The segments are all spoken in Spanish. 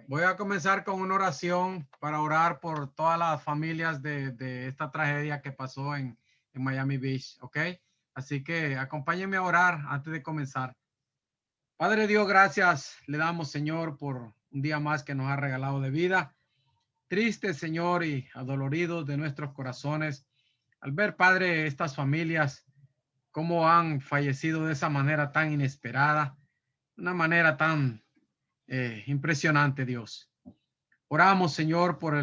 Voy a comenzar con una oración para orar por todas las familias de esta tragedia que pasó en Miami Beach, ¿ok? Así que acompáñenme a orar antes de comenzar. Padre Dios, gracias le damos, Señor, por un día más que nos ha regalado de vida. Tristes, Señor, y adoloridos de nuestros corazones al ver, Padre, estas familias, cómo han fallecido de esa manera tan inesperada, una manera tan impresionante, Dios. Oramos, Señor, por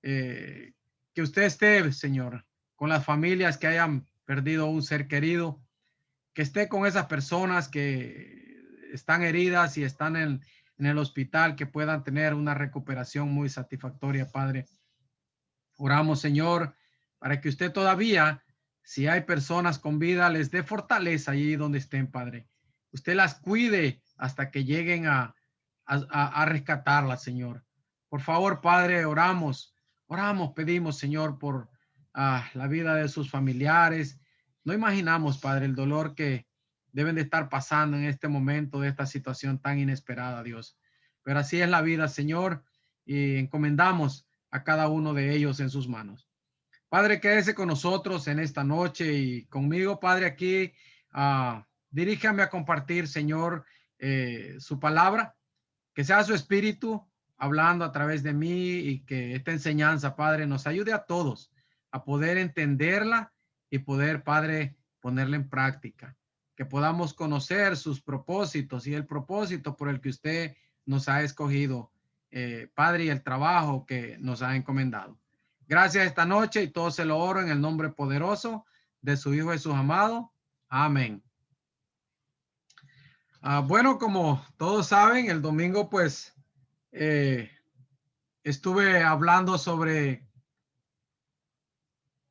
que usted esté, Señor, con las familias que hayan perdido un ser querido, que esté con esas personas que están heridas y están en el hospital, que puedan tener una recuperación muy satisfactoria, Padre. Oramos, Señor, para que usted todavía, si hay personas con vida, les dé fortaleza allí donde estén, Padre. Usted las cuide hasta que lleguen a rescatarlas, Señor. Por favor, Padre, oramos, pedimos, Señor, por la vida de sus familiares. No imaginamos, Padre, el dolor que deben de estar pasando en este momento de esta situación tan inesperada, Dios. Pero así es la vida, Señor, y encomendamos a cada uno de ellos en sus manos. Padre, quédese con nosotros en esta noche y conmigo, Padre, aquí. Diríjame a compartir, Señor, su palabra, que sea su espíritu hablando a través de mí y que esta enseñanza, Padre, nos ayude a todos a poder entenderla y poder, Padre, ponerla en práctica. Que podamos conocer sus propósitos y el propósito por el que usted nos ha escogido, Padre, y el trabajo que nos ha encomendado. Gracias esta noche y todo se lo oro en el nombre poderoso de su Hijo Jesús amado. Amén. Bueno, como todos saben, el domingo pues eh, estuve hablando sobre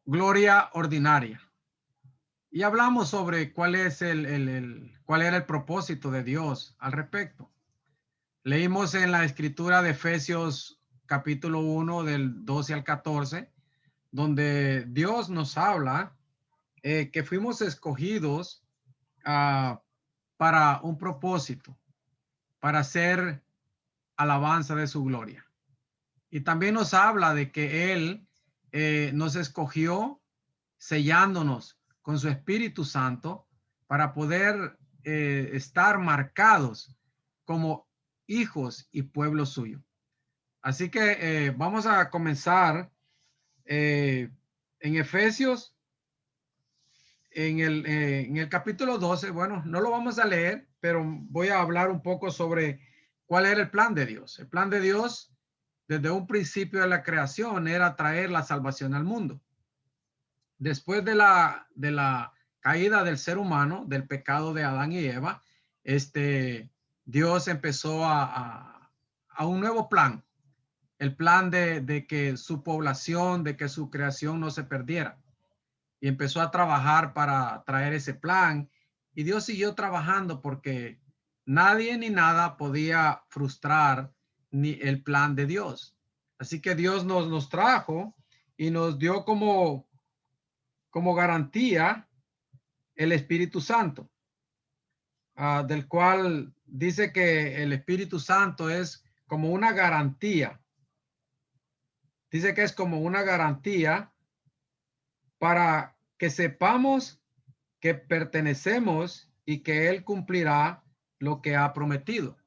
gloria ordinaria y hablamos sobre cuál es cuál era el propósito de Dios al respecto. Leímos en la escritura de Efesios capítulo 1 del 12 al 14, donde Dios nos habla que fuimos escogidos uh, para un propósito, para hacer alabanza de su gloria. Y también nos habla de que Él nos escogió sellándonos con su Espíritu Santo para poder estar marcados como hijos y pueblo suyo. Así que vamos a comenzar en Efesios, en el capítulo 12. Bueno, no lo vamos a leer, pero voy a hablar un poco sobre cuál era el plan de Dios. El plan de Dios desde un principio de la creación era traer la salvación al mundo. Después de la caída del ser humano, del pecado de Adán y Eva, Dios empezó a un nuevo plan, el plan de que su población, de que su creación no se perdiera. Y empezó a trabajar para traer ese plan. Y Dios siguió trabajando porque nadie ni nada podía frustrar ni el plan de Dios. Así que Dios nos trajo y nos dio como garantía el Espíritu Santo, del cual dice que el Espíritu Santo es como una garantía. Dice que es como una garantía para que sepamos que pertenecemos y que Él cumplirá lo que ha prometido,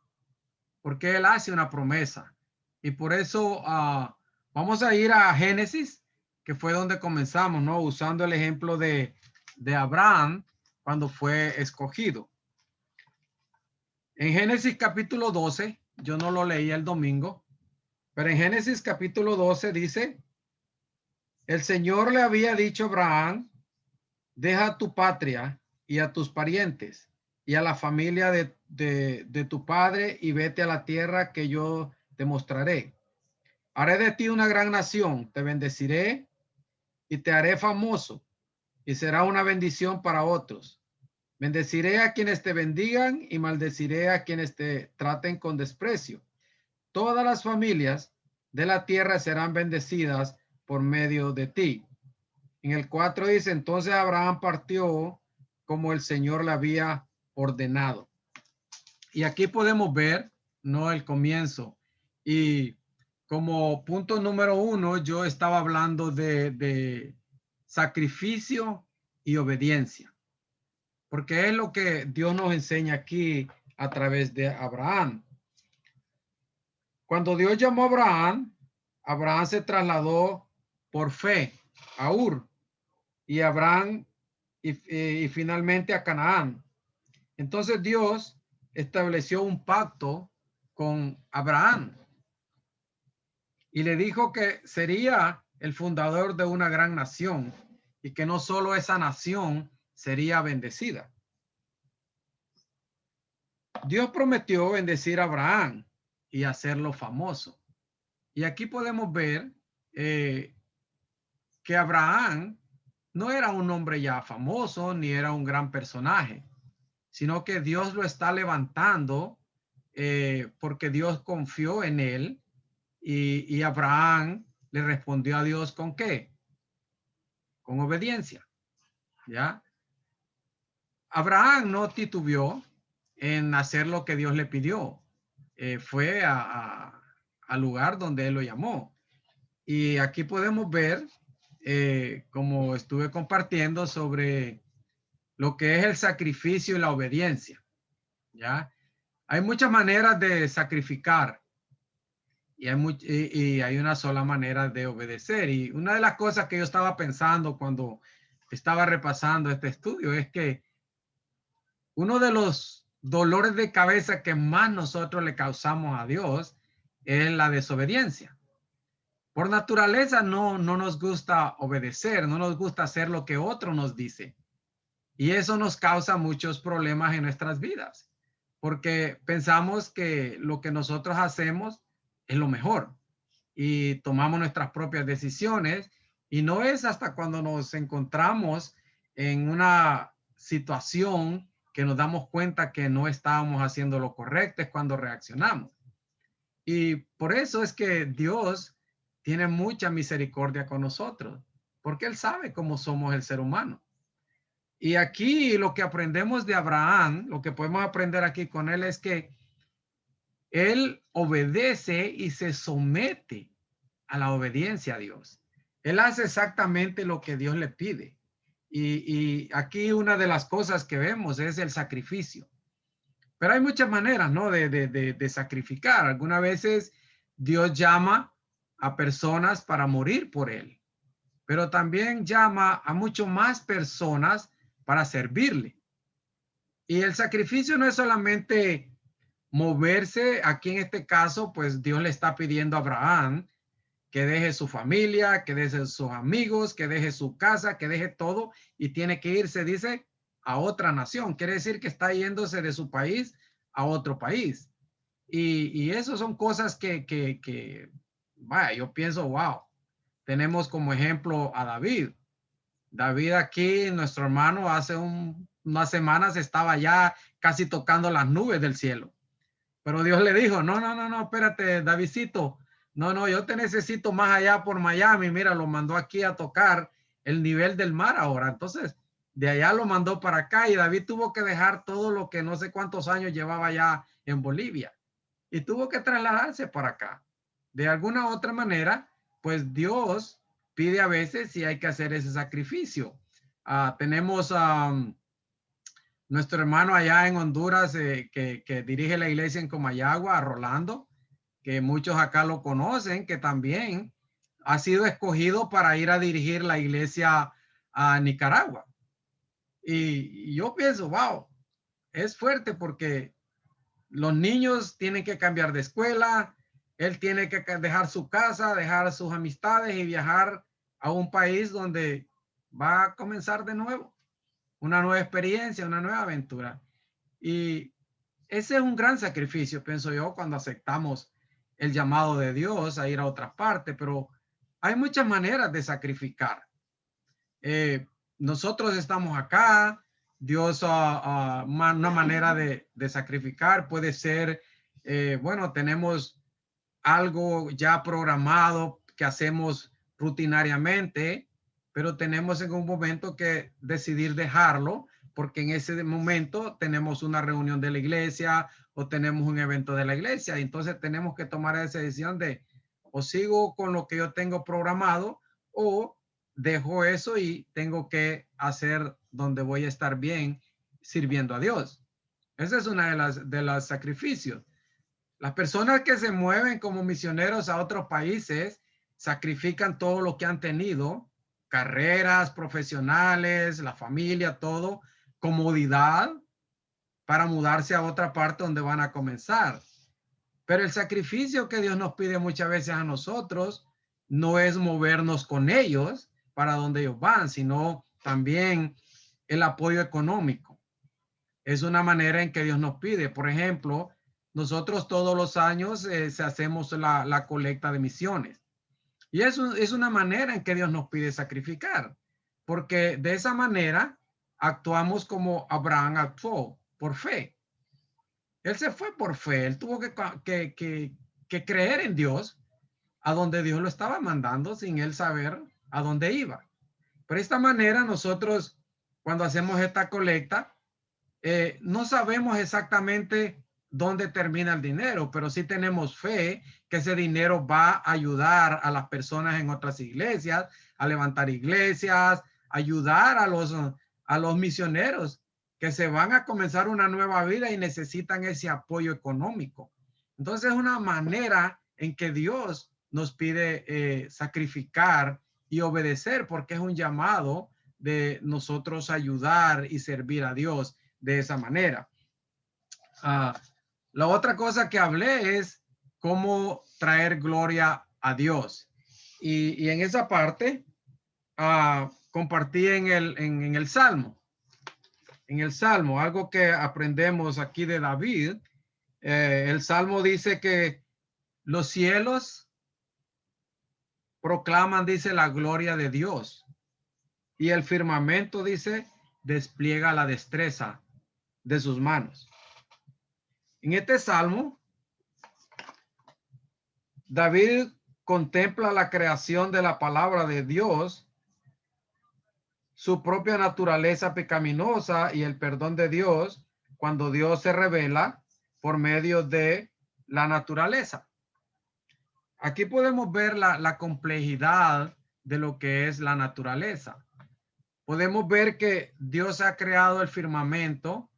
porque Él hace una promesa. Y por eso vamos a ir a Génesis, que fue donde comenzamos, ¿no? Usando el ejemplo de Abraham cuando fue escogido. En Génesis capítulo 12, yo no lo leí el domingo, pero en Génesis capítulo 12 dice, el Señor le había dicho a Abraham, deja tu patria y a tus parientes y a la familia de tu padre y vete a la tierra que yo te mostraré. Haré de ti una gran nación, te bendeciré y te haré famoso y será una bendición para otros. Bendeciré a quienes te bendigan y maldeciré a quienes te traten con desprecio. Todas las familias de la tierra serán bendecidas por medio de ti. En el 4 dice, entonces Abraham partió como el Señor le había ordenado. Y aquí podemos ver, no el comienzo, Y como punto número 1, yo estaba hablando de sacrificio y obediencia, porque es lo que Dios nos enseña aquí a través de Abraham. Cuando Dios llamó a Abraham, Abraham se trasladó por fe a Ur y Abraham y finalmente a Canaán. Entonces Dios estableció un pacto con Abraham y le dijo que sería el fundador de una gran nación y que no solo esa nación sería bendecida. Dios prometió bendecir a Abraham y hacerlo famoso. Y aquí podemos ver que Abraham no era un hombre ya famoso ni era un gran personaje, sino que Dios lo está levantando porque Dios confió en él y Abraham le respondió a Dios ¿con qué? Con obediencia, ¿ya? Abraham no titubeó en hacer lo que Dios le pidió. Fue al lugar donde él lo llamó. Y aquí podemos ver, como estuve compartiendo sobre lo que es el sacrificio y la obediencia, ¿ya? Hay muchas maneras de sacrificar y hay una sola manera de obedecer. Y una de las cosas que yo estaba pensando cuando estaba repasando este estudio es que uno de los dolores de cabeza que más nosotros le causamos a Dios es la desobediencia. Por naturaleza no nos gusta obedecer, no nos gusta hacer lo que otro nos dice. Y eso nos causa muchos problemas en nuestras vidas, porque pensamos que lo que nosotros hacemos es lo mejor y tomamos nuestras propias decisiones y no es hasta cuando nos encontramos en una situación que nos damos cuenta que no estábamos haciendo lo correcto, es cuando reaccionamos. Y por eso es que Dios tiene mucha misericordia con nosotros, porque Él sabe cómo somos el ser humano. Y aquí lo que aprendemos de Abraham, lo que podemos aprender aquí con él es que él obedece y se somete a la obediencia a Dios. Él hace exactamente lo que Dios le pide. Y aquí una de las cosas que vemos es el sacrificio. Pero hay muchas maneras, ¿no? De sacrificar. Algunas veces Dios llama a personas para morir por él, pero también llama a mucho más personas para servirle. Y el sacrificio no es solamente moverse. Aquí en este caso, pues Dios le está pidiendo a Abraham que deje su familia, que deje sus amigos, que deje su casa, que deje todo y tiene que irse, dice, a otra nación. Quiere decir que está yéndose de su país a otro país. Y eso son cosas que vaya, yo pienso, wow, tenemos como ejemplo a David. David aquí, nuestro hermano, hace unas semanas estaba ya casi tocando las nubes del cielo. Pero Dios le dijo, no, espérate, Davidcito. No, yo te necesito más allá por Miami. Mira, lo mandó aquí a tocar el nivel del mar ahora. Entonces, de allá lo mandó para acá y David tuvo que dejar todo lo que no sé cuántos años llevaba ya en Bolivia y tuvo que trasladarse para acá. De alguna u otra manera, pues Dios pide a veces si hay que hacer ese sacrificio. Tenemos nuestro hermano allá en Honduras que dirige la iglesia en Comayagua, a Rolando, que muchos acá lo conocen, que también ha sido escogido para ir a dirigir la iglesia a Nicaragua. Y yo pienso, wow, es fuerte porque los niños tienen que cambiar de escuela, él tiene que dejar su casa, dejar sus amistades y viajar a un país donde va a comenzar de nuevo, una nueva experiencia, una nueva aventura. Y ese es un gran sacrificio, pienso yo, cuando aceptamos el llamado de Dios a ir a otras partes, pero hay muchas maneras de sacrificar. Nosotros estamos acá, Dios, una manera de sacrificar puede ser, bueno, tenemos algo ya programado que hacemos rutinariamente, pero tenemos en un momento que decidir dejarlo porque en ese momento tenemos una reunión de la iglesia o tenemos un evento de la iglesia. Y entonces tenemos que tomar esa decisión de o sigo con lo que yo tengo programado o dejo eso y tengo que hacer donde voy a estar bien sirviendo a Dios. Esa es una de los sacrificios. Las personas que se mueven como misioneros a otros países sacrifican todo lo que han tenido, carreras profesionales, la familia, todo, comodidad para mudarse a otra parte donde van a comenzar. Pero el sacrificio que Dios nos pide muchas veces a nosotros no es movernos con ellos para donde ellos van, sino también el apoyo económico. Es una manera en que Dios nos pide. Por ejemplo, nosotros todos los años hacemos la colecta de misiones. Y eso es una manera en que Dios nos pide sacrificar, porque de esa manera actuamos como Abraham actuó, por fe. Él se fue por fe, él tuvo que creer en Dios, a donde Dios lo estaba mandando sin él saber a dónde iba. Pero de esta manera nosotros, cuando hacemos esta colecta, no sabemos exactamente dónde termina el dinero, pero sí tenemos fe que ese dinero va a ayudar a las personas en otras iglesias, a levantar iglesias, ayudar a los misioneros que se van a comenzar una nueva vida y necesitan ese apoyo económico. Entonces es una manera en que Dios nos pide sacrificar y obedecer, porque es un llamado de nosotros ayudar y servir a Dios de esa manera. La otra cosa que hablé es cómo traer gloria a Dios. Y en esa parte compartí en el Salmo. En el Salmo, algo que aprendemos aquí de David, el Salmo dice que los cielos proclaman, dice, la gloria de Dios. Y el firmamento, dice, despliega la destreza de sus manos. En este salmo, David contempla la creación de la palabra de Dios, su propia naturaleza pecaminosa y el perdón de Dios cuando Dios se revela por medio de la naturaleza. Aquí podemos ver la complejidad de lo que es la naturaleza. Podemos ver que Dios ha creado el firmamento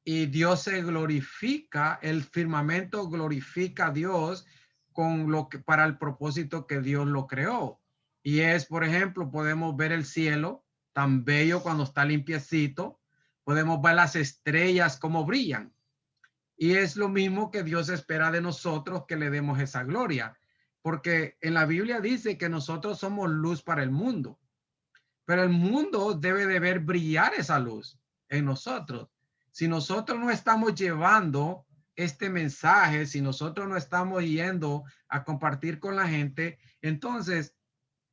y Dios se glorifica, el firmamento glorifica a Dios con lo que para el propósito que Dios lo creó. Y es, por ejemplo, podemos ver el cielo tan bello cuando está limpiecito, podemos ver las estrellas como brillan. Y es lo mismo que Dios espera de nosotros, que le demos esa gloria, porque en la Biblia dice que nosotros somos luz para el mundo, pero el mundo debe de ver brillar esa luz en nosotros. Si nosotros no estamos llevando este mensaje, si nosotros no estamos yendo a compartir con la gente, entonces,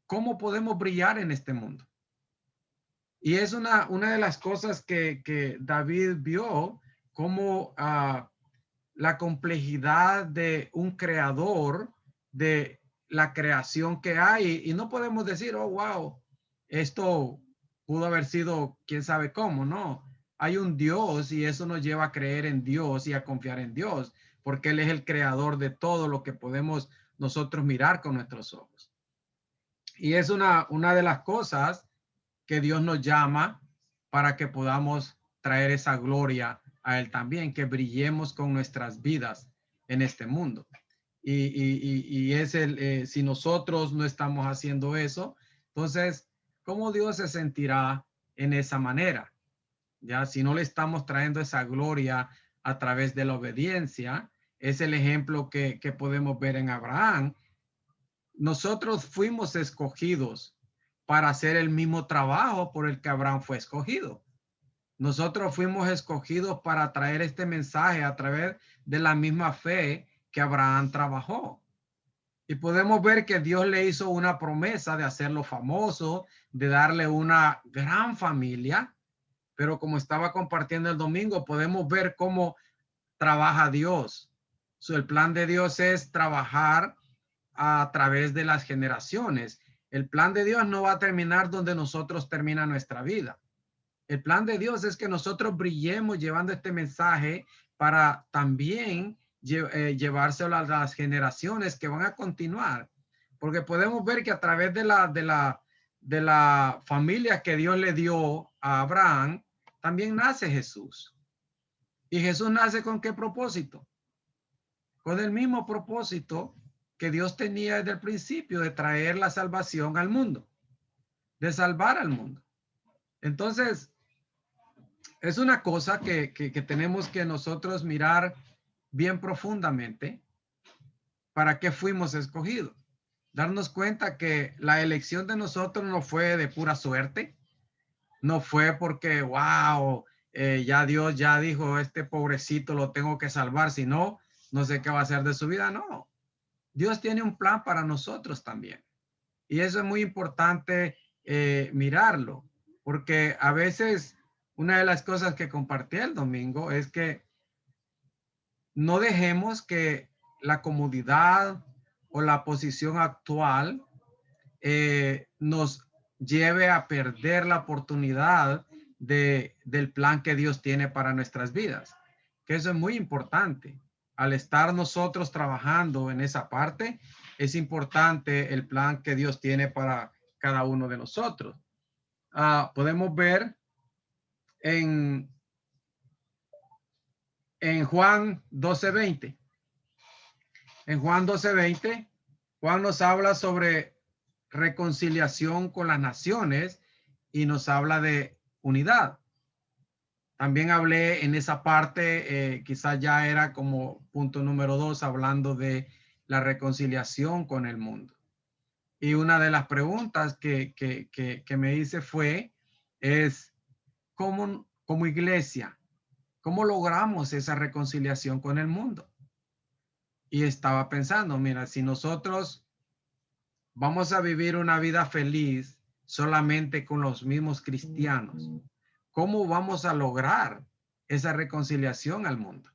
¿cómo podemos brillar en este mundo? Y es una de las cosas que David vio, como la complejidad de un creador, de la creación que hay. Y no podemos decir, oh, wow, esto pudo haber sido quién sabe cómo, no. Hay un Dios y eso nos lleva a creer en Dios y a confiar en Dios, porque Él es el creador de todo lo que podemos nosotros mirar con nuestros ojos. Y es una de las cosas que Dios nos llama para que podamos traer esa gloria a Él también, que brillemos con nuestras vidas en este mundo. Y es si nosotros no estamos haciendo eso, entonces, ¿cómo Dios se sentirá en esa manera? Ya, si no le estamos trayendo esa gloria a través de la obediencia, es el ejemplo que podemos ver en Abraham. Nosotros fuimos escogidos para hacer el mismo trabajo por el que Abraham fue escogido. Nosotros fuimos escogidos para traer este mensaje a través de la misma fe que Abraham trabajó. Y podemos ver que Dios le hizo una promesa de hacerlo famoso, de darle una gran familia, pero como estaba compartiendo el domingo, podemos ver cómo trabaja Dios. El plan de Dios es trabajar a través de las generaciones. El plan de Dios no va a terminar donde nosotros termina nuestra vida. El plan de Dios es que nosotros brillemos llevando este mensaje para también llevárselo a las generaciones que van a continuar. Porque podemos ver que a través de la familia que Dios le dio a Abraham, también nace Jesús. ¿Y Jesús nace con qué propósito? Con el mismo propósito que Dios tenía desde el principio, de traer la salvación al mundo, de salvar al mundo. Entonces, es una cosa que tenemos que nosotros mirar bien profundamente. ¿Para qué fuimos escogidos? Darnos cuenta que la elección de nosotros no fue de pura suerte, no fue porque, wow, ya Dios ya dijo, este pobrecito lo tengo que salvar, si no, no sé qué va a hacer de su vida. No, Dios tiene un plan para nosotros también. Y eso es muy importante mirarlo, porque a veces una de las cosas que compartí el domingo es que no dejemos que la comodidad o la posición actual nos lleve a perder la oportunidad del plan que Dios tiene para nuestras vidas. Que eso es muy importante. Al estar nosotros trabajando en esa parte, es importante el plan que Dios tiene para cada uno de nosotros. Podemos ver en Juan 12:20. En Juan 12:20, Juan nos habla sobre reconciliación con las naciones y nos habla de unidad. También hablé en esa parte, quizás ya era como punto número 2, hablando de la reconciliación con el mundo. Y una de las preguntas que me hice es, ¿cómo como iglesia, cómo logramos esa reconciliación con el mundo? Y estaba pensando, mira, si nosotros vamos a vivir una vida feliz solamente con los mismos cristianos, ¿cómo vamos a lograr esa reconciliación al mundo?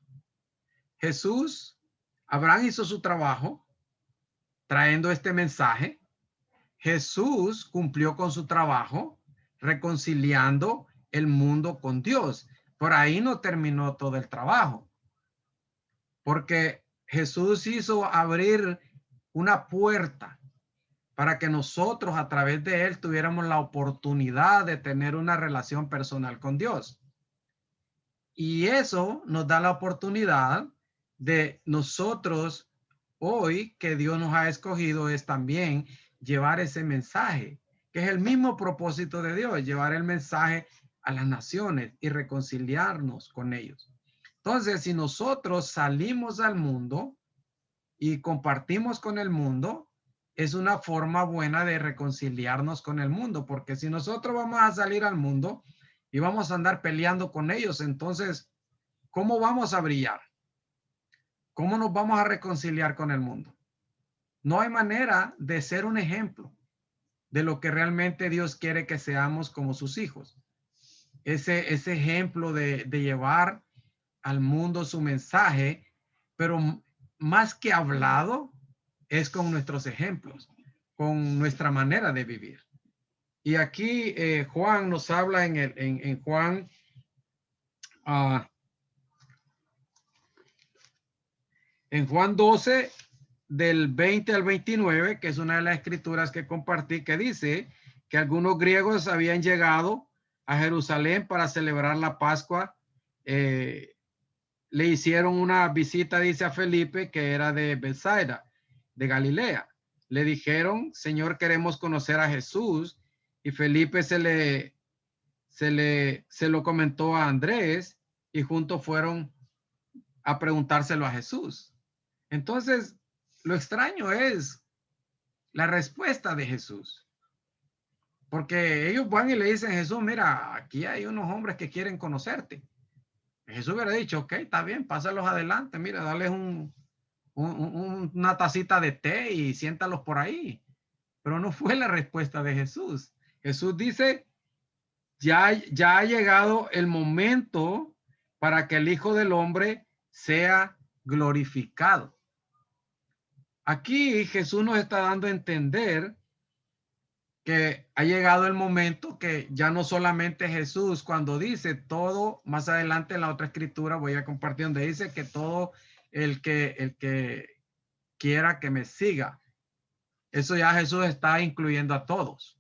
Jesús, Abraham hizo su trabajo trayendo este mensaje. Jesús cumplió con su trabajo reconciliando el mundo con Dios. Por ahí no terminó todo el trabajo, porque Jesús hizo abrir una puerta para que nosotros a través de él tuviéramos la oportunidad de tener una relación personal con Dios. Y eso nos da la oportunidad de nosotros hoy que Dios nos ha escogido es también llevar ese mensaje, que es el mismo propósito de Dios, llevar el mensaje a las naciones y reconciliarnos con ellos. Entonces, si nosotros salimos al mundo y compartimos con el mundo, es una forma buena de reconciliarnos con el mundo, porque si nosotros vamos a salir al mundo y vamos a andar peleando con ellos, entonces, ¿cómo vamos a brillar? ¿Cómo nos vamos a reconciliar con el mundo? No hay manera de ser un ejemplo de lo que realmente Dios quiere que seamos como sus hijos. Ese ejemplo de llevar al mundo su mensaje, pero más que hablado, es con nuestros ejemplos, con nuestra manera de vivir. Y aquí Juan nos habla en Juan en Juan 12, del 20 al 29, que es una de las escrituras que compartí, que dice que algunos griegos habían llegado a Jerusalén para celebrar la Pascua. Le hicieron una visita, dice, a Felipe, que era de Bethsaida, de Galilea. Le dijeron, Señor, queremos conocer a Jesús. Y Felipe se lo comentó a Andrés y juntos fueron a preguntárselo a Jesús. Entonces, lo extraño es la respuesta de Jesús. Porque ellos van y le dicen a Jesús, mira, aquí hay unos hombres que quieren conocerte. Jesús hubiera dicho, ok, está bien, pásalos adelante, mira, dale una tacita de té y siéntalos por ahí. Pero no fue la respuesta de Jesús. Jesús dice, ya ha llegado el momento para que el Hijo del Hombre sea glorificado. Aquí Jesús nos está dando a entender que ha llegado el momento que ya no solamente Jesús, cuando dice todo, más adelante en la otra escritura voy a compartir donde dice que todo el que quiera que me siga, eso ya Jesús está incluyendo a todos.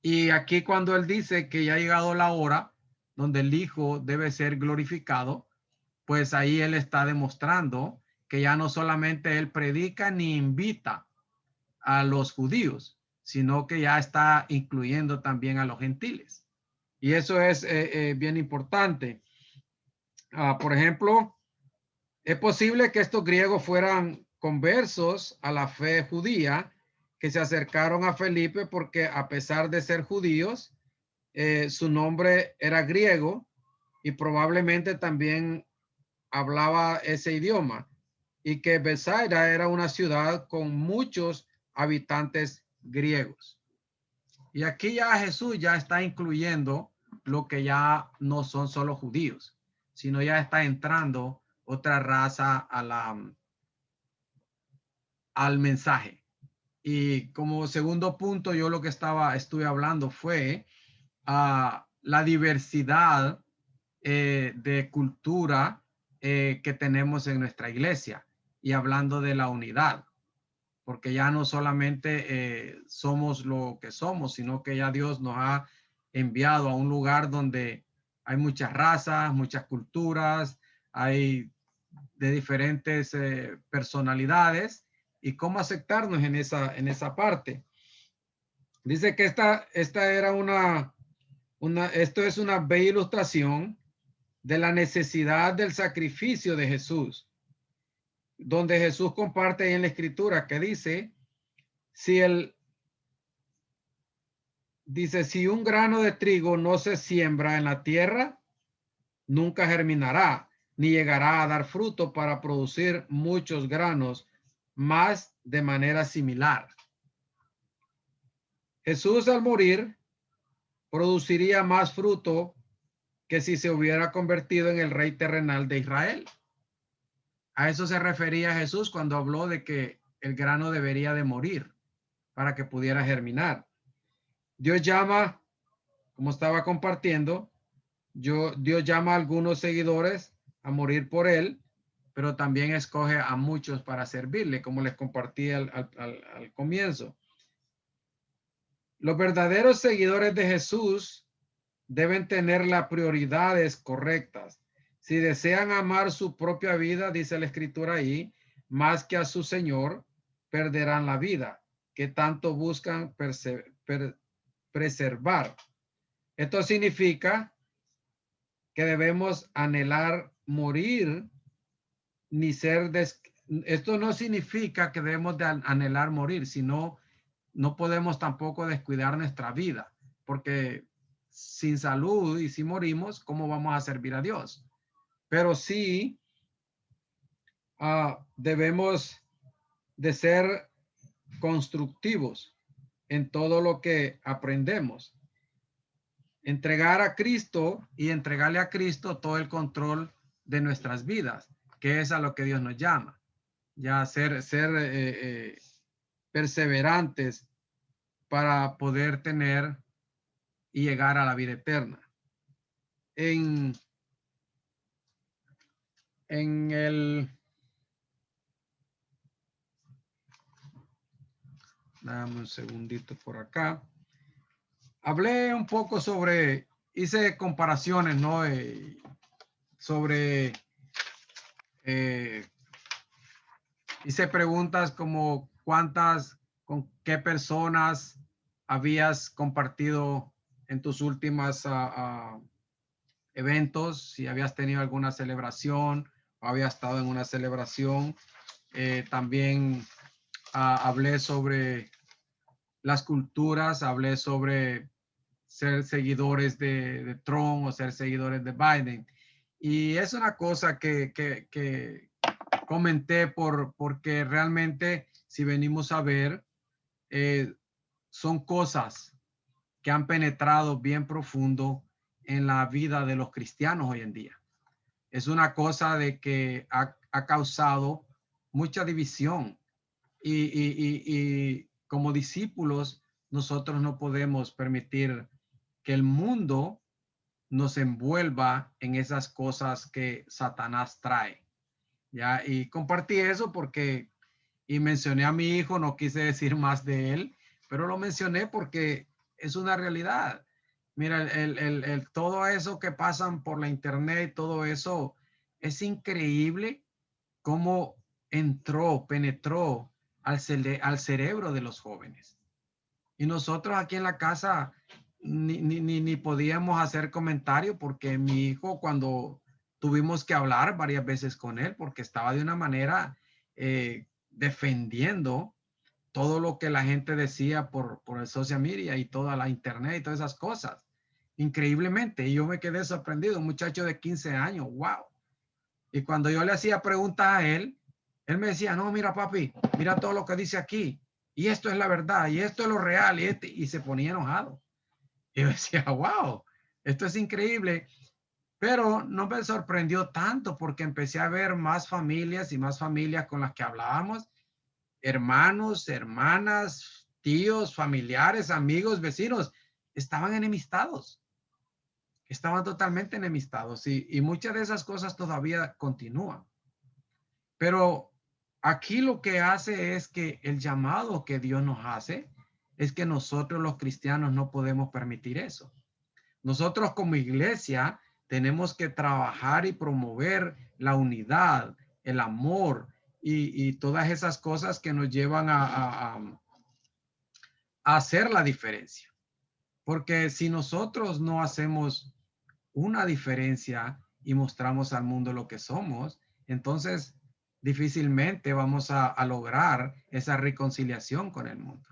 Y aquí cuando él dice que ya ha llegado la hora donde el Hijo debe ser glorificado, pues ahí él está demostrando que ya no solamente él predica ni invita a los judíos, sino que ya está incluyendo también a los gentiles. Y eso es bien importante. Por ejemplo, es posible que estos griegos fueran conversos a la fe judía, que se acercaron a Felipe porque a pesar de ser judíos, su nombre era griego y probablemente también hablaba ese idioma, y que Bethsaida era una ciudad con muchos habitantes griegos. Y aquí ya Jesús ya está incluyendo lo que ya no son solo judíos, sino ya está entrando otra raza al mensaje. Y como segundo punto, yo lo que estuve hablando fue la diversidad de cultura que tenemos en nuestra iglesia, y hablando de la unidad, porque ya no solamente somos lo que somos, sino que ya Dios nos ha enviado a un lugar donde hay muchas razas, muchas culturas, hay de diferentes personalidades, y cómo aceptarnos en esa parte. Dice que esta era esto es una bella ilustración de la necesidad del sacrificio de Jesús, donde Jesús comparte en la escritura que dice, si un grano de trigo no se siembra en la tierra, nunca germinará, ni llegará a dar fruto para producir muchos granos, más de manera similar. Jesús al morir produciría más fruto que si se hubiera convertido en el rey terrenal de Israel. A eso se refería Jesús cuando habló de que el grano debería de morir para que pudiera germinar. Dios llama, como estaba compartiendo, Dios llama a algunos seguidores a morir por él, pero también escoge a muchos para servirle, como les compartí al comienzo. Los verdaderos seguidores de Jesús deben tener las prioridades correctas. Si desean amar su propia vida, dice la escritura ahí, más que a su Señor, perderán la vida, que tanto buscan preservar. Esto significa que debemos anhelar morir, ni ser esto no significa que debemos de anhelar morir, sino no podemos tampoco descuidar nuestra vida, porque sin salud y si morimos, ¿cómo vamos a servir a Dios? Pero sí debemos de ser constructivos en todo lo que aprendemos. Entregar a Cristo y entregarle a Cristo todo el control de nuestras vidas, que es a lo que Dios nos llama. Ya ser perseverantes para poder tener y llegar a la vida eterna. En el... Dame un segundito por acá. Hablé un poco hice comparaciones, ¿no? Sobre, hice preguntas como con qué personas habías compartido en tus últimas eventos, si habías tenido alguna celebración o habías estado en una celebración. También hablé sobre las culturas, hablé sobre ser seguidores de Trump o ser seguidores de Biden. Y es una cosa que comenté porque realmente si venimos a ver, son cosas que han penetrado bien profundo en la vida de los cristianos hoy en día. Es una cosa de que ha causado mucha división y como discípulos nosotros no podemos permitir que el mundo nos envuelva en esas cosas que Satanás trae. Ya, y compartí eso porque, y mencioné a mi hijo, no quise decir más de él, pero lo mencioné porque es una realidad. Mira, todo eso que pasan por la internet, todo eso, es increíble cómo penetró al cerebro de los jóvenes. Y nosotros aquí en la casa ni podíamos hacer comentario porque mi hijo, cuando tuvimos que hablar varias veces con él, porque estaba de una manera defendiendo todo lo que la gente decía por el social media y toda la internet y todas esas cosas. Increíblemente. Y yo me quedé sorprendido, un muchacho de 15 años, wow. Y cuando yo le hacía preguntas a él me decía, no, mira papi, mira todo lo que dice aquí. Y esto es la verdad, y esto es lo real, y se ponía enojado. Y yo decía, wow, esto es increíble. Pero no me sorprendió tanto porque empecé a ver más familias y más familias con las que hablábamos, hermanos, hermanas, tíos, familiares, amigos, vecinos, estaban enemistados, estaban totalmente enemistados y muchas de esas cosas todavía continúan. Pero aquí lo que hace es que el llamado que Dios nos hace es que nosotros los cristianos no podemos permitir eso. Nosotros como iglesia tenemos que trabajar y promover la unidad, el amor y todas esas cosas que nos llevan a hacer la diferencia. Porque si nosotros no hacemos una diferencia y mostramos al mundo lo que somos, entonces difícilmente vamos a lograr esa reconciliación con el mundo.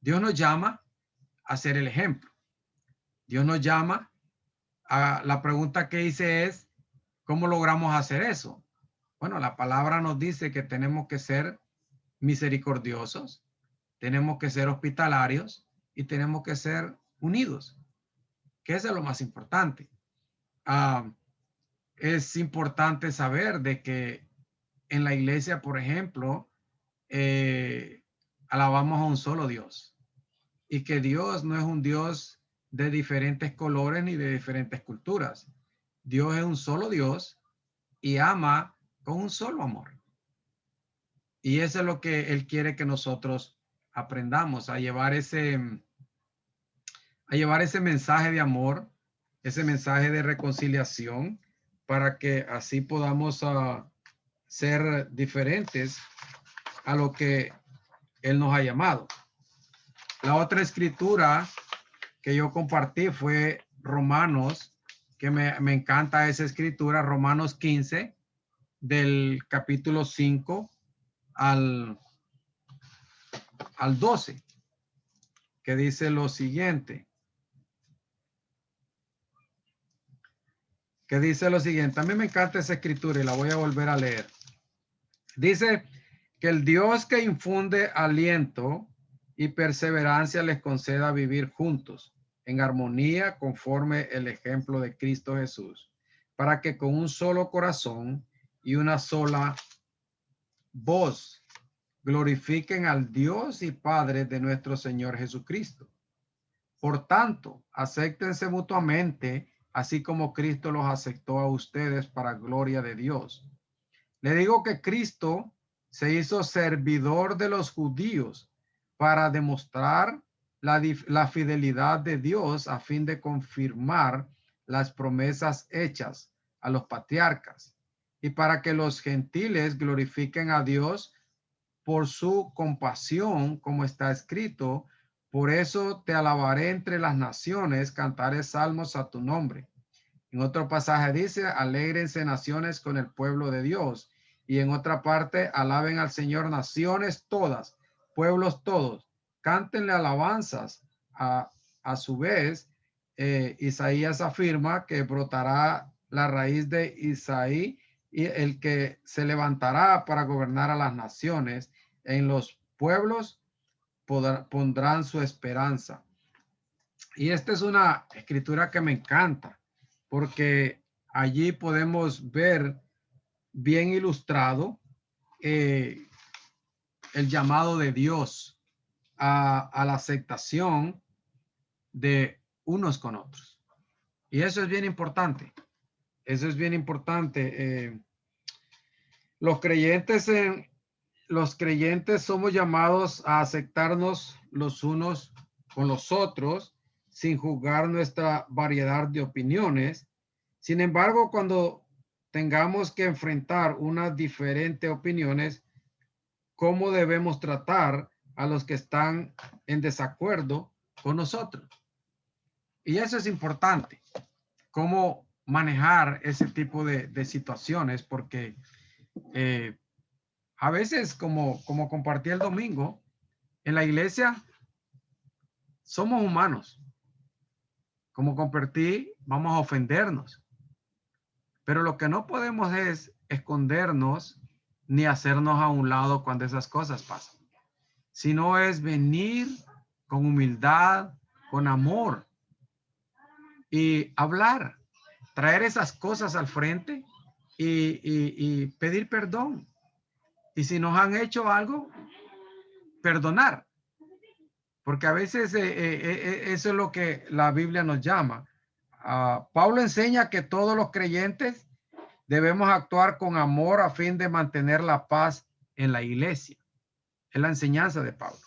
Dios nos llama a ser el ejemplo. Dios nos llama la pregunta que hice es, ¿cómo logramos hacer eso? Bueno, la palabra nos dice que tenemos que ser misericordiosos, tenemos que ser hospitalarios y tenemos que ser unidos, que eso es lo más importante. Es importante saber de que en la iglesia, por ejemplo, alabamos a un solo Dios y que Dios no es un Dios de diferentes colores ni de diferentes culturas. Dios es un solo Dios y ama con un solo amor. Y eso es lo que Él quiere que nosotros aprendamos a llevar ese mensaje de amor, ese mensaje de reconciliación, para que así podamos ser diferentes a lo que Él nos ha llamado. La otra escritura que yo compartí fue Romanos, que me encanta esa escritura, Romanos 15, del capítulo 5 al 12, que dice lo siguiente. A mí me encanta esa escritura y la voy a volver a leer. Dice que el Dios que infunde aliento y perseverancia les conceda vivir juntos en armonía conforme el ejemplo de Cristo Jesús, para que con un solo corazón y una sola voz glorifiquen al Dios y Padre de nuestro Señor Jesucristo. Por tanto, acéptense mutuamente, así como Cristo los aceptó a ustedes para gloria de Dios. Le digo que Cristo se hizo servidor de los judíos para demostrar la fidelidad de Dios a fin de confirmar las promesas hechas a los patriarcas y para que los gentiles glorifiquen a Dios por su compasión, como está escrito. Por eso te alabaré entre las naciones, cantaré salmos a tu nombre. En otro pasaje dice, alégrense naciones con el pueblo de Dios. Y en otra parte, alaben al Señor naciones todas, pueblos todos. Cántenle alabanzas. A su vez, Isaías afirma que brotará la raíz de Isaí y el que se levantará para gobernar a las naciones. En los pueblos pondrán su esperanza. Y esta es una escritura que me encanta porque allí podemos ver bien ilustrado el llamado de Dios a la aceptación de unos con otros. Y eso es bien importante. Eso es bien importante. Los creyentes, los creyentes somos llamados a aceptarnos los unos con los otros sin juzgar nuestra variedad de opiniones. Sin embargo, cuando tengamos que enfrentar unas diferentes opiniones, ¿cómo debemos tratar a los que están en desacuerdo con nosotros? Y eso es importante, cómo manejar ese tipo de situaciones, porque a veces, como compartí el domingo, en la iglesia somos humanos. Como compartí, vamos a ofendernos. Pero lo que no podemos es escondernos ni hacernos a un lado cuando esas cosas pasan, sino es venir con humildad, con amor y hablar, traer esas cosas al frente y pedir perdón. Y si nos han hecho algo, perdonar. Porque a veces eso es lo que la Biblia nos llama. Pablo enseña que todos los creyentes debemos actuar con amor a fin de mantener la paz en la iglesia. Es la enseñanza de Pablo.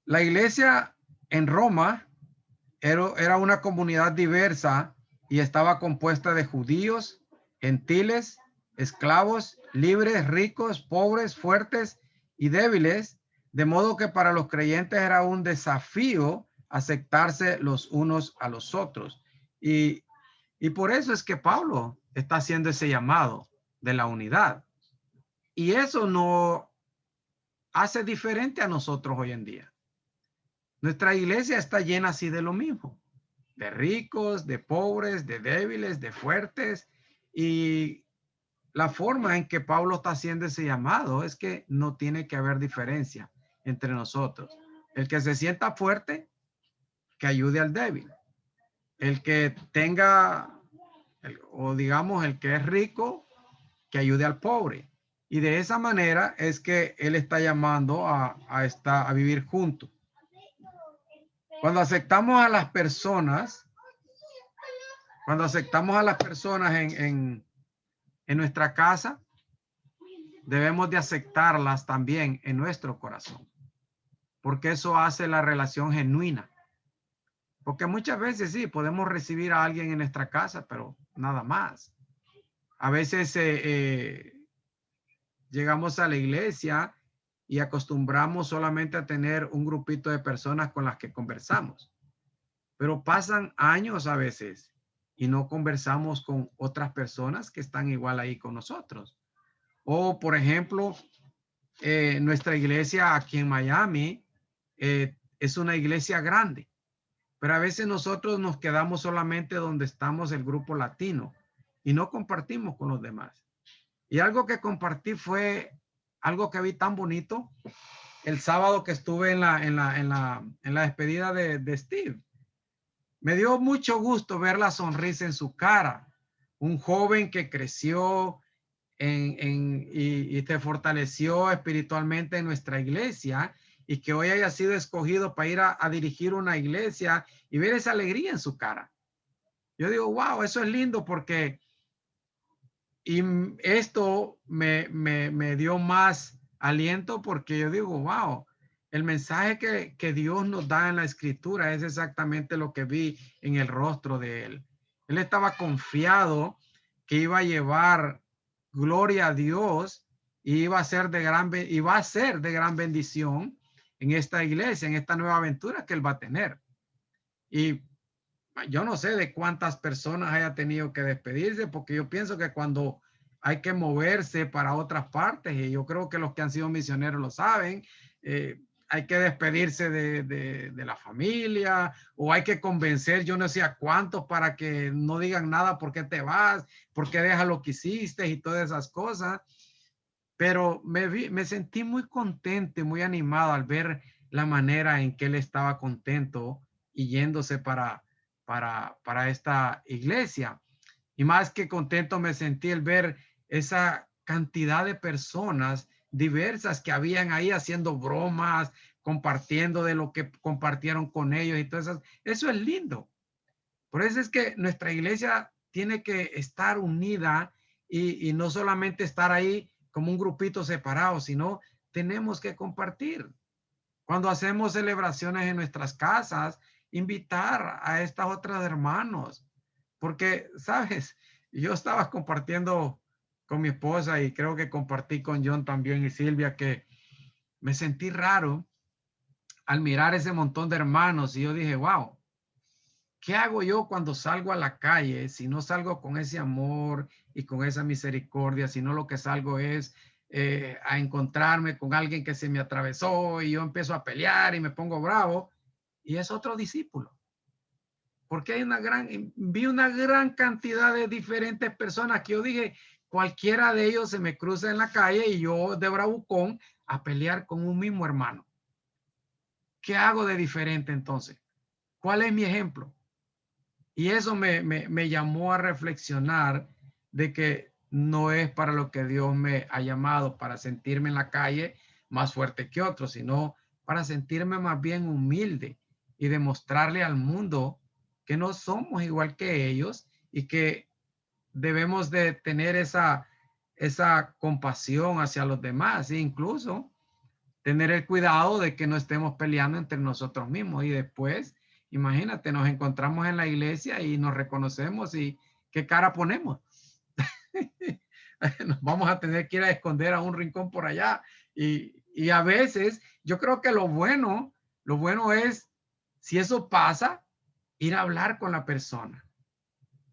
La iglesia en Roma era una comunidad diversa y estaba compuesta de judíos, gentiles, esclavos, libres, ricos, pobres, fuertes y débiles, de modo que para los creyentes era un desafío aceptarse los unos a los otros. Y por eso es que Pablo está haciendo ese llamado de la unidad. Y eso no hace diferente a nosotros hoy en día. Nuestra iglesia está llena así de lo mismo, de ricos, de pobres, de débiles, de fuertes. Y la forma en que Pablo está haciendo ese llamado es que no tiene que haber diferencia entre nosotros. El que se sienta fuerte, que ayude al débil. El que tenga, o digamos, el que es rico, que ayude al pobre. Y de esa manera es que él está llamando a vivir juntos. Cuando aceptamos a las personas, en nuestra casa, debemos de aceptarlas también en nuestro corazón, porque eso hace la relación genuina. Porque muchas veces sí, podemos recibir a alguien en nuestra casa, pero nada más. A veces llegamos a la iglesia y acostumbramos solamente a tener un grupito de personas con las que conversamos. Pero pasan años a veces y no conversamos con otras personas que están igual ahí con nosotros. O, por ejemplo, nuestra iglesia aquí en Miami es una iglesia grande, pero a veces nosotros nos quedamos solamente donde estamos el grupo latino y no compartimos con los demás. Y algo que compartí fue algo que vi tan bonito el sábado que estuve en la despedida de Steve. Me dio mucho gusto ver la sonrisa en su cara. Un joven que creció y se fortaleció espiritualmente en nuestra iglesia y que hoy haya sido escogido para ir a dirigir una iglesia y ver esa alegría en su cara. Yo digo, wow, eso es lindo porque esto me dio más aliento porque yo digo, wow, el mensaje que Dios nos da en la escritura es exactamente lo que vi en el rostro de él. Él estaba confiado que iba a llevar gloria a Dios y iba a ser de gran bendición en esta iglesia, en esta nueva aventura que él va a tener. Y yo no sé de cuántas personas haya tenido que despedirse, porque yo pienso que cuando hay que moverse para otras partes, y yo creo que los que han sido misioneros lo saben, hay que despedirse de la familia o hay que convencer yo no sé a cuántos para que no digan nada, por qué te vas, por qué dejas lo que hiciste y todas esas cosas. Pero me sentí muy contento y muy animado al ver la manera en que él estaba contento y yéndose para esta iglesia. Y más que contento me sentí el ver esa cantidad de personas diversas que habían ahí haciendo bromas, compartiendo de lo que compartieron con ellos y todo eso. Eso es lindo. Por eso es que nuestra iglesia tiene que estar unida y no solamente estar ahí como un grupito separado, sino tenemos que compartir. Cuando hacemos celebraciones en nuestras casas, invitar a estas otras hermanos, porque, sabes, yo estaba compartiendo con mi esposa y creo que compartí con John también y Silvia que me sentí raro al mirar ese montón de hermanos y yo dije, wow, ¿qué hago yo cuando salgo a la calle si no salgo con ese amor y con esa misericordia, sino lo que salgo es a encontrarme con alguien que se me atravesó y yo empiezo a pelear y me pongo bravo y es otro discípulo? Porque vi una gran cantidad de diferentes personas que yo dije, cualquiera de ellos se me cruza en la calle y yo de bravucón a pelear con un mismo hermano. ¿Qué hago de diferente entonces? ¿Cuál es mi ejemplo? Y eso me llamó a reflexionar de que no es para lo que Dios me ha llamado, para sentirme en la calle más fuerte que otros, sino para sentirme más bien humilde y demostrarle al mundo que no somos igual que ellos y que debemos de tener esa compasión hacia los demás e incluso tener el cuidado de que no estemos peleando entre nosotros mismos y después, imagínate, nos encontramos en la iglesia y nos reconocemos y qué cara ponemos. Nos vamos a tener que ir a esconder a un rincón por allá y a veces yo creo que lo bueno es, si eso pasa, ir a hablar con la persona,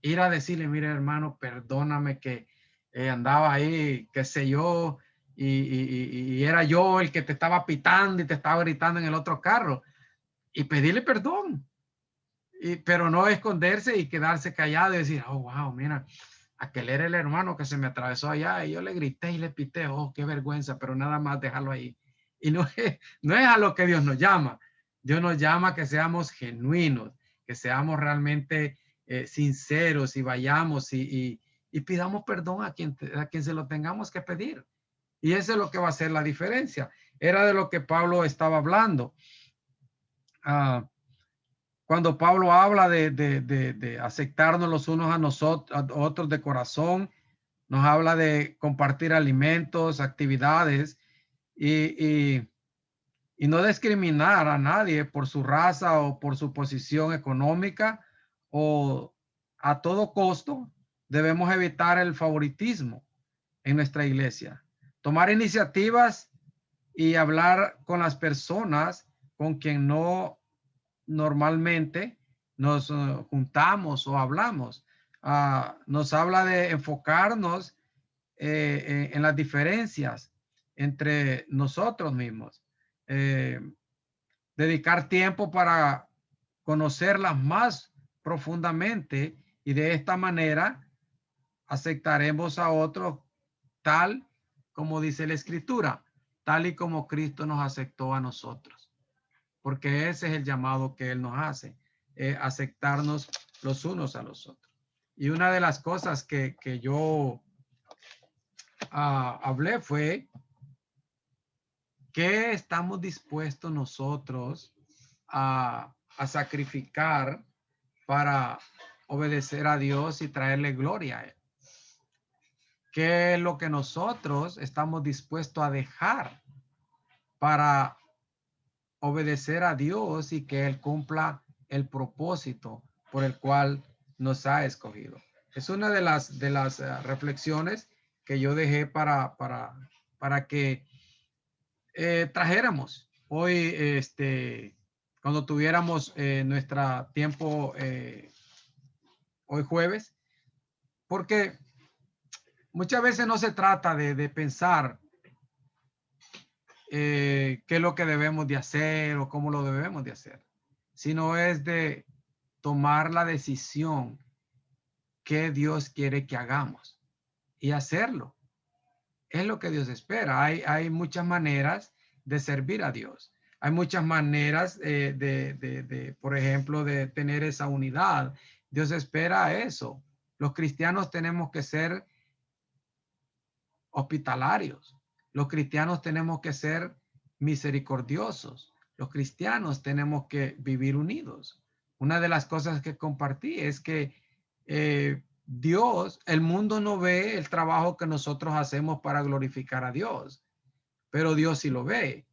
ir a decirle, mire hermano, perdóname que andaba ahí, qué sé yo, y era yo el que te estaba pitando y te estaba gritando en el otro carro y pedirle perdón, pero no esconderse y quedarse callado y decir, oh, wow, mira, aquel era el hermano que se me atravesó allá y yo le grité y le pité, oh, qué vergüenza, pero nada más dejarlo ahí. Y no es a lo que Dios nos llama. Dios nos llama a que seamos genuinos, que seamos realmente sinceros y vayamos y pidamos perdón a quien se lo tengamos que pedir. Y eso es lo que va a ser la diferencia. Era de lo que Pablo estaba hablando. Cuando Pablo habla de aceptarnos los unos a nosotros, a otros de corazón, nos habla de compartir alimentos, actividades y no discriminar a nadie por su raza o por su posición económica o a todo costo. Debemos evitar el favoritismo en nuestra iglesia. Tomar iniciativas y hablar con las personas con quien no normalmente nos juntamos o hablamos. Nos habla de enfocarnos en las diferencias entre nosotros mismos. Dedicar tiempo para conocerlas más profundamente y de esta manera aceptaremos a otros tal como dice la escritura, tal y como Cristo nos aceptó a nosotros, porque ese es el llamado que Él nos hace, aceptarnos los unos a los otros. Y una de las cosas que yo hablé fue que estamos dispuestos nosotros a sacrificar para obedecer a Dios y traerle gloria a Él. ¿Qué es lo que nosotros estamos dispuestos a dejar para obedecer a Dios y que Él cumpla el propósito por el cual nos ha escogido? Es una de las reflexiones que yo dejé para que trajéramos hoy, cuando tuviéramos nuestro tiempo hoy jueves, porque muchas veces no se trata de pensar qué es lo que debemos de hacer o cómo lo debemos de hacer, sino es de tomar la decisión que Dios quiere que hagamos y hacerlo. Es lo que Dios espera. Hay muchas maneras de servir a Dios. Hay muchas maneras por ejemplo, de tener esa unidad. Dios espera eso. Los cristianos tenemos que ser hospitalarios. Los cristianos tenemos que ser misericordiosos. Los cristianos tenemos que vivir unidos. Una de las cosas que compartí es que Dios, el mundo no ve el trabajo que nosotros hacemos para glorificar a Dios, pero Dios sí lo ve.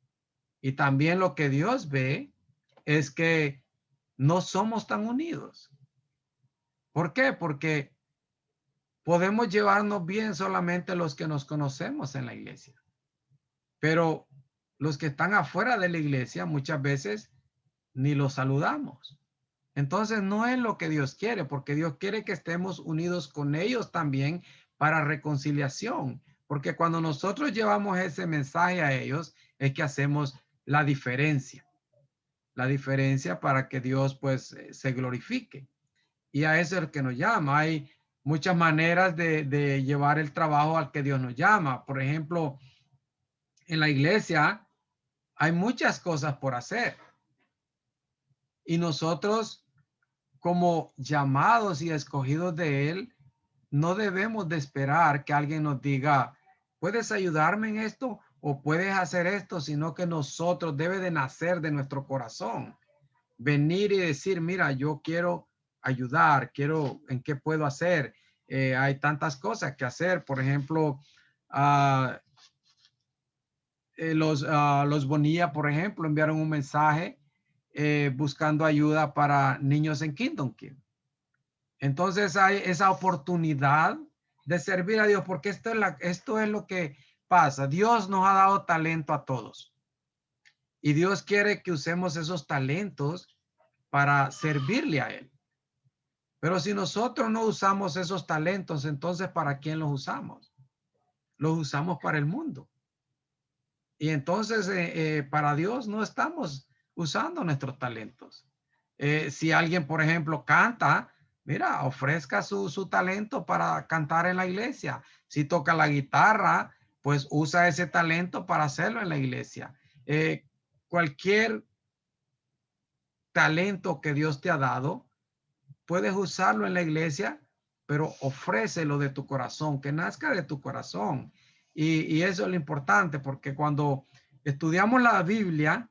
Y también lo que Dios ve es que no somos tan unidos. ¿Por qué? Porque podemos llevarnos bien solamente los que nos conocemos en la iglesia, pero los que están afuera de la iglesia muchas veces ni los saludamos. Entonces no es lo que Dios quiere, porque Dios quiere que estemos unidos con ellos también para reconciliación, porque cuando nosotros llevamos ese mensaje a ellos es que hacemos la diferencia para que Dios pues se glorifique. Y a eso es el que nos llama. Hay muchas maneras de llevar el trabajo al que Dios nos llama. Por ejemplo, en la iglesia hay muchas cosas por hacer. Y nosotros, como llamados y escogidos de Él, no debemos de esperar que alguien nos diga, ¿puedes ayudarme en esto? O puedes hacer esto, sino que nosotros debe de nacer de nuestro corazón. Venir y decir, mira, yo quiero ayudar, quiero, ¿en qué puedo hacer? Hay tantas cosas que hacer. Por ejemplo, los Bonilla, por ejemplo, enviaron un mensaje buscando ayuda para niños en Kingdom Kid. Entonces hay esa oportunidad de servir a Dios, porque esto es lo que pasa. Dios nos ha dado talento a todos y Dios quiere que usemos esos talentos para servirle a Él. Pero si nosotros no usamos esos talentos, entonces ¿para quién los usamos? Los usamos para el mundo. Y entonces para Dios no estamos usando nuestros talentos. Si alguien, por ejemplo, canta, mira, ofrezca su talento para cantar en la iglesia. Si toca la guitarra, pues usa ese talento para hacerlo en la iglesia. Cualquier talento que Dios te ha dado, puedes usarlo en la iglesia, pero ofrécelo de tu corazón, que nazca de tu corazón. Y eso es lo importante, porque cuando estudiamos la Biblia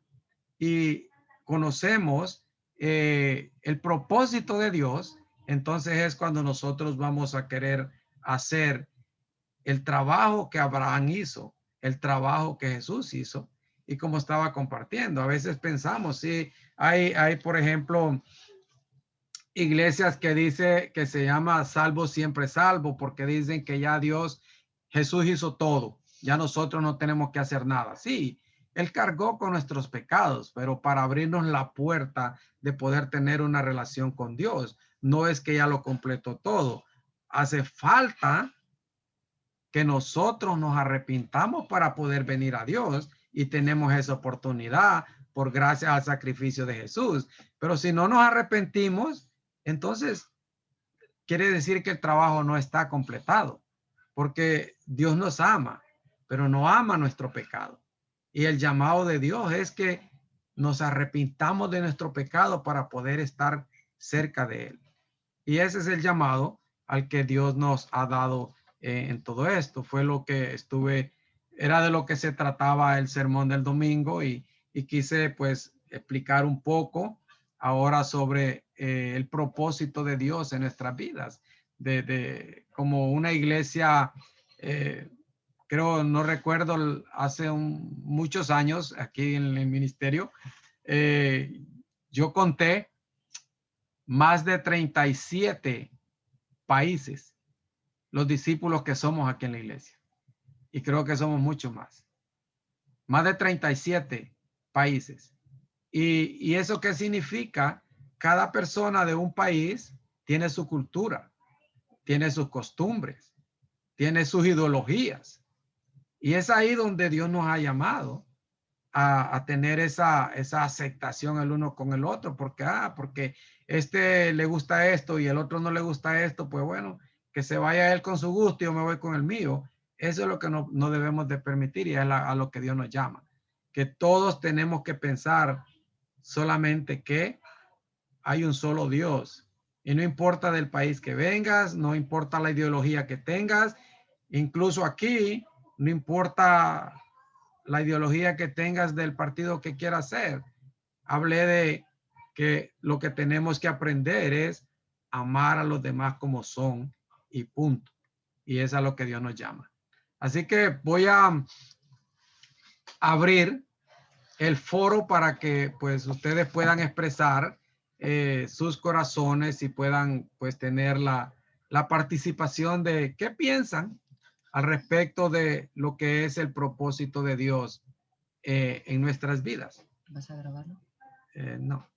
y conocemos el propósito de Dios, entonces es cuando nosotros vamos a querer hacer el trabajo que Abraham hizo, el trabajo que Jesús hizo. Y como estaba compartiendo, a veces pensamos, sí, hay por ejemplo, iglesias que dice que se llama salvo siempre salvo, porque dicen que ya Dios, Jesús hizo todo, ya nosotros no tenemos que hacer nada. Sí, Él cargó con nuestros pecados, pero para abrirnos la puerta de poder tener una relación con Dios, no es que ya lo completó todo. Hace falta que nosotros nos arrepintamos para poder venir a Dios y tenemos esa oportunidad por gracia al sacrificio de Jesús. Pero si no nos arrepentimos, entonces quiere decir que el trabajo no está completado, porque Dios nos ama, pero no ama nuestro pecado. Y el llamado de Dios es que nos arrepintamos de nuestro pecado para poder estar cerca de Él. Y ese es el llamado al que Dios nos ha dado en todo esto. Fue lo que era de lo que se trataba el sermón del domingo y quise pues explicar un poco ahora sobre el propósito de Dios en nuestras vidas, como una iglesia, creo, no recuerdo, hace muchos años aquí en el ministerio, yo conté más de 37 países, los discípulos que somos aquí en la iglesia. Y creo que somos mucho más. Más de 37 países. ¿Y eso qué significa? Cada persona de un país tiene su cultura, tiene sus costumbres, tiene sus ideologías. Y es ahí donde Dios nos ha llamado a tener esa aceptación el uno con el otro, porque este le gusta esto y el otro no le gusta esto, pues bueno, que se vaya él con su gusto y yo me voy con el mío. Eso es lo que no debemos de permitir y es a lo que Dios nos llama. Que todos tenemos que pensar solamente que hay un solo Dios. Y no importa del país que vengas, no importa la ideología que tengas, incluso aquí no importa la ideología que tengas del partido que quieras ser. Hablé de que lo que tenemos que aprender es amar a los demás como son y punto. Y es a lo que Dios nos llama. Así que voy a abrir el foro para que pues ustedes puedan expresar sus corazones y puedan pues tener la participación de qué piensan al respecto de lo que es el propósito de Dios en nuestras vidas. ¿Vas a grabarlo? No.